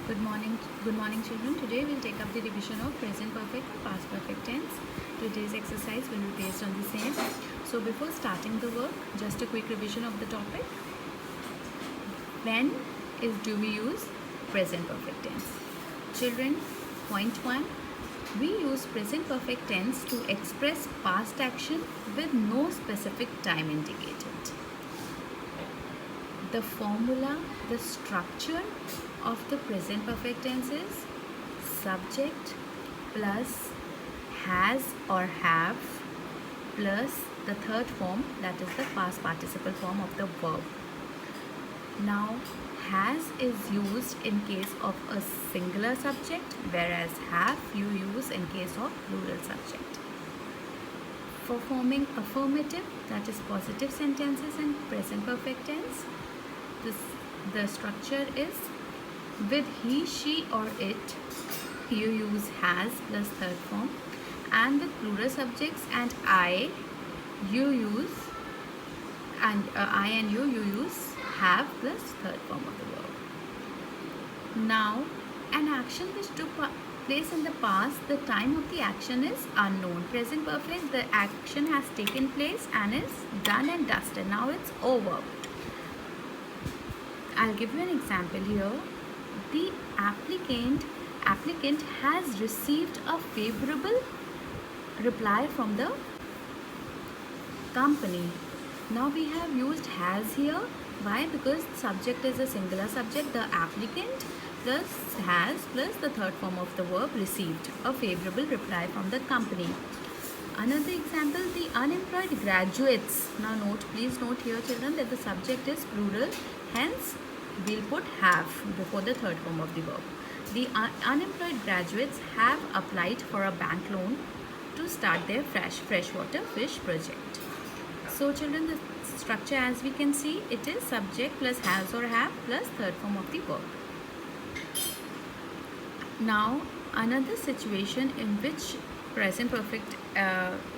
Good morning, children. Today we'll take up the revision of present perfect and past perfect tense. Today's exercise will be based on the same. So before starting the work, just a quick revision of the topic. When do we use present perfect tense? Children, point 1. We use present perfect tense to express past action with no specific time indicated. The formula, the structure of the present perfect tense is subject plus has or have plus the third form, that is the past participle form of the verb. Now, has is used in case of a singular subject, whereas have you use in case of plural subject. For forming affirmative, that is positive sentences in present perfect tense, the structure is with he, she or it, you use has plus third form, and with plural subjects and I, you use I and you use have plus third form of the verb. Now, an action which took place in the past, the time of the action is unknown. Present perfect, the action has taken place and is done and dusted. Now it's over. I'll give you an example here. The applicant has received a favorable reply from the company. Now we have used has here. Why? Because subject is a singular subject. The applicant plus has plus the third form of the verb received a favorable reply from the company. Another example, the unemployed graduates. Now please note here, children, that the subject is plural. Hence, we'll put have before the third form of the verb. The unemployed graduates have applied for a bank loan to start their freshwater fish project. So children, the structure, as we can see, it is subject plus has or have plus third form of the verb. Now, another situation in which present perfect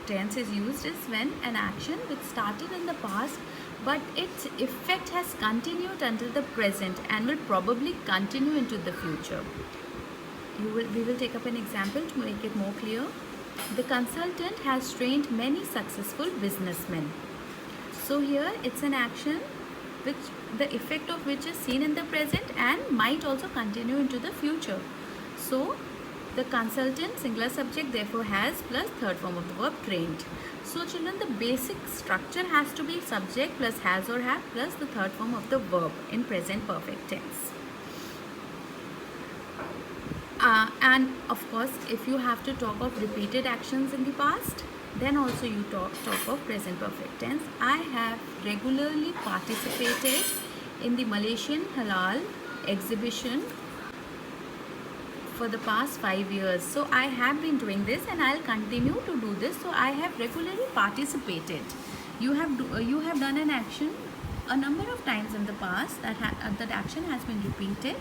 tense is used is when an action which started in the past but its effect has continued until the present and will probably continue into the future. We will take up an example to make it more clear. The consultant has trained many successful businessmen. So here it's an action which the effect of which is seen in the present and might also continue into the future. So the consultant, singular subject, therefore has plus third form of the verb trained. So children, the basic structure has to be subject plus has or have plus the third form of the verb in present perfect tense. And of course, if you have to talk of repeated actions in the past, then also you talk of present perfect tense. I have regularly participated in the Malaysian Halal exhibition for the past 5 years. So I have been doing this and I'll continue to do this. So I have regularly participated. You have done an action a number of times in the past. That action has been repeated.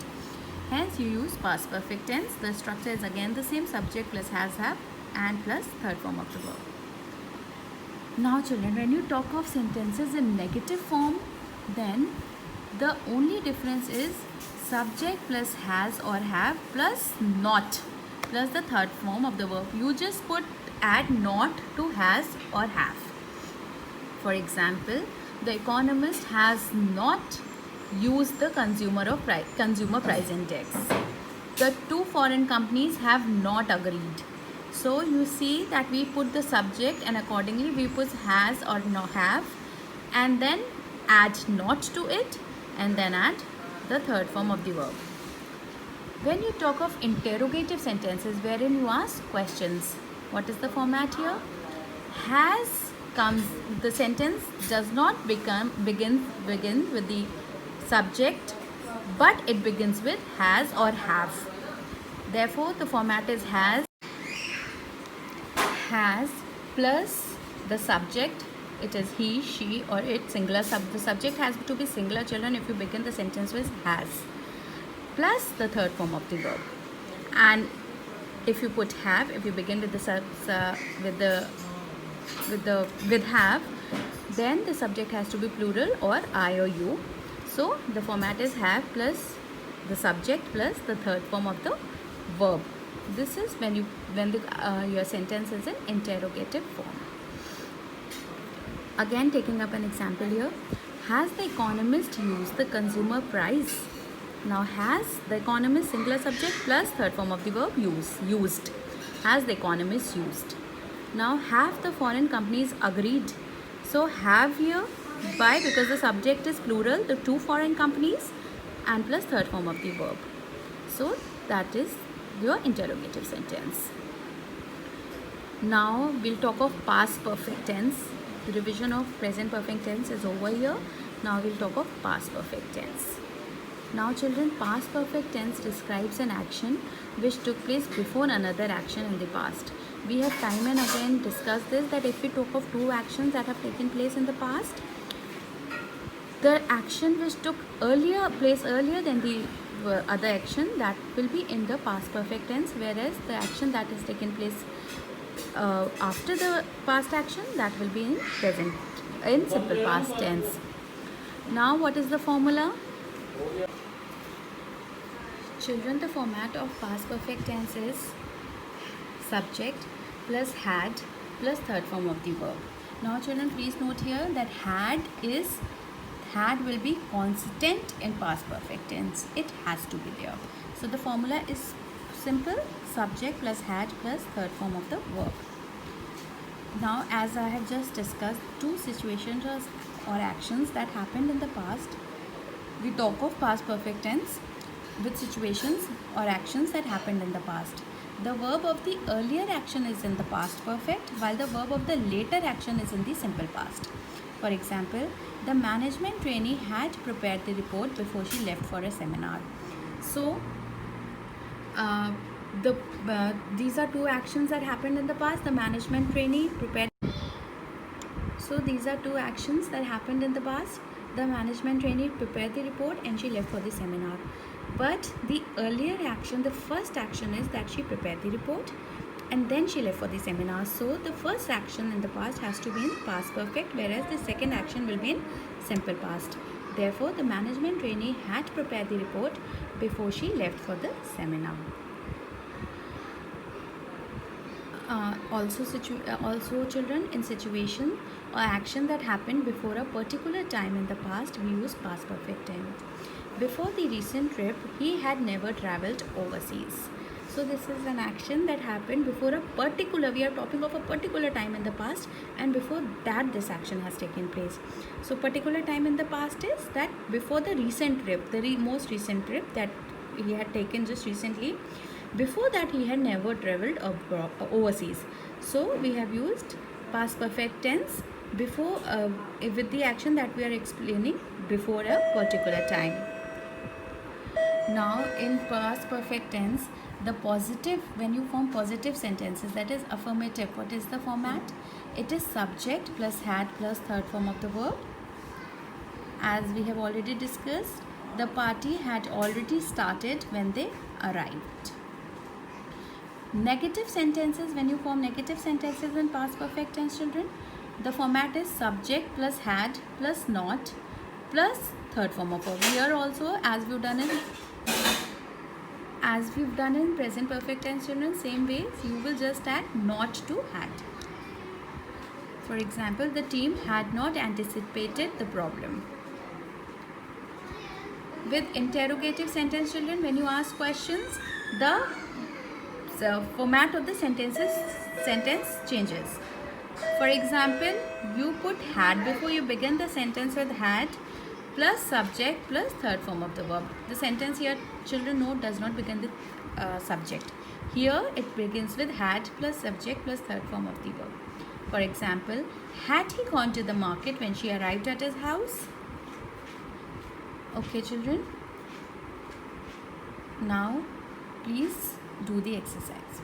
Hence you use past perfect tense. The structure is again the same, subject plus has, have, and plus third form of the verb. Now children, when you talk of sentences in negative form, then the only difference is subject plus has or have plus not plus the third form of the verb. You just add not to has or have. For example, the economist has not used the consumer price index. The two foreign companies have not agreed. So you see that we put the subject and accordingly we put has or no have, and then add not to it and then add the third form of the verb. When you talk of interrogative sentences wherein you ask questions, what is the format here? The sentence does not begin with the subject, but it begins with has or have. Therefore, the format is has plus the subject. It is he, she or it, singular. The subject has to be singular, children, if you begin the sentence with has plus the third form of the verb. And if you put have, if you begin with with have, then the subject has to be plural or I or you. So the format is have plus the subject plus the third form of the verb. This is when your sentence is in interrogative form. Again, taking up an example here. Has the economist used the consumer price? Now, has the economist singular subject plus third form of the verb used. Has the economist used. Now, have the foreign companies agreed? So, have here by, because the subject is plural, the two foreign companies and plus third form of the verb. So, that is your interrogative sentence. Now, we'll talk of past perfect tense. The revision of present perfect tense is over here. Now, we'll talk of past perfect tense. Now children, past perfect tense describes an action which took place before another action in the past. We have time and again discussed this, that if we talk of two actions that have taken place in the past, the action which took place earlier than the other action, that will be in the past perfect tense, whereas the action that has taken place after the past action, that will be in simple past tense. Now what is the formula? Children, the format of past perfect tense is subject plus had plus third form of the verb. Now children, please note here that had will be constant in past perfect tense. It has to be there. So the formula is simple: subject plus had plus third form of the verb. Now, as I have just discussed two situations or actions that happened in the past, we talk of past perfect tense with situations or actions that happened in the past. The verb of the earlier action is in the past perfect, while the verb of the later action is in the simple past. For example, the management trainee had prepared the report before she left for a seminar. So, these are two actions that happened in the past. The management trainee prepared. So, these are two actions that happened in the past. The management trainee prepared the report and she left for the seminar. But the earlier action, the first action is that she prepared the report and then she left for the seminar. So the first action in the past has to be in past perfect, whereas the second action will be in simple past. Therefore, the management trainee had prepared the report before she left for the seminar. Also children, in situation or action that happened before a particular time in the past, we use past perfect tense. Before the recent trip, he had never travelled overseas. So this is an action that happened before a particular, we are talking of a particular time in the past, and before that this action has taken place. So particular time in the past is that before the recent trip, the most recent trip that he had taken just recently. Before that he had never travelled overseas. So we have used past perfect tense before with the action that we are explaining before a particular time. Now in past perfect tense, the positive, when you form positive sentences, that is affirmative, what is the format? It is subject plus had plus third form of the verb. As we have already discussed, the party had already started when they arrived. Negative sentences, when you form negative sentences in past perfect tense, children, the format is subject plus had plus not plus third form of verb. Here also, as we've done in present perfect tense, children, same way you will just add not to had. For example, the team had not anticipated the problem. With interrogative sentence, children, when you ask questions, the format of the sentence changes. For example, you put had before you begin the sentence with had plus subject plus third form of the verb. The sentence here, children, note, does not begin with subject. Here it begins with had plus subject plus third form of the verb. For example, had he gone to the market when she arrived at his house? Okay, children. Now, please do the exercise.